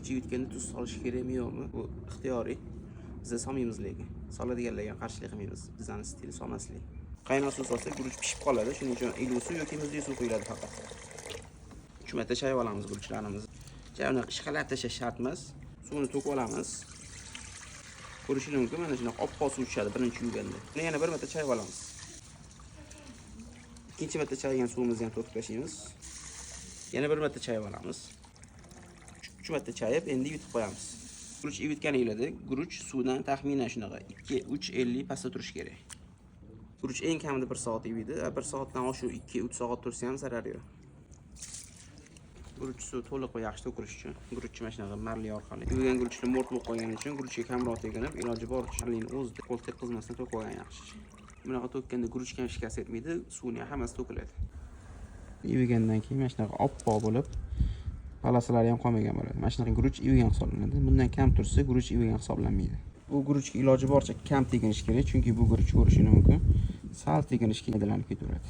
guruch yutganda tuz solish kerakmi yo'qmi? Bu ixtiyoriy. Biz solmaymiz lekin. Soladiganlarga qarshilik qilmaymiz. Bizning stil solmaslik. Qaynoq suv solsak guruch pishib qoladi. Shuning uchun iliq suv yoki muzli suv quyiladi faqat. 3 marta chayib olamiz guruchlarimizni. Uni ishqalab tashlash shart emas. Suvni to'kib olamiz. Ko'rishingiz mumkin, mana shunaqa oppoq suv tushadi birinchi yuvganda. Buni yana bir marta chayib olamiz. Ikkinchi marta chaygan suvimizni ham to'kib tashlaymiz. Yana bir marta chayib olamiz. 3 marta chayib, endi yutib qo'yamiz. Guruch yutganingizda guruch suvdan taxminan shunaqa 2-3:50 pastda turishi kerak. Guruch eng kamida 1 soat yuvadi. 1 soatdan oshiq 2-3 soat tursa ham zarari yo'q. Guruch suv to'liq va yaxshi to'kilish uchun guruchni mana shunaqa marli orqali yuvgan guruchni mo'rt bo'lib qolgani uchun guruchga kamroq teginib, iloji boricha marlining o'zida qo'l tekkizmasdan to'kib olgan yaxshi. Bunaqa to'kkanda guruchga ham shikast etmaydi, suvning hammasi to'kiladi. Yuvgandan keyin mana shunaqa oppoq bo'lib, palasalari ham qolmagan bo'ladi. Mana shunaqa guruch yuvgan hisoblanadi. Bundan kam tursa guruch yuvgan hisoblanmaydi. Bu guruchga iloji boricha kam teginish kerak, chunki bu guruch ko'rishingiz mumkin. Sal teginishga foydalanib ketaveradi.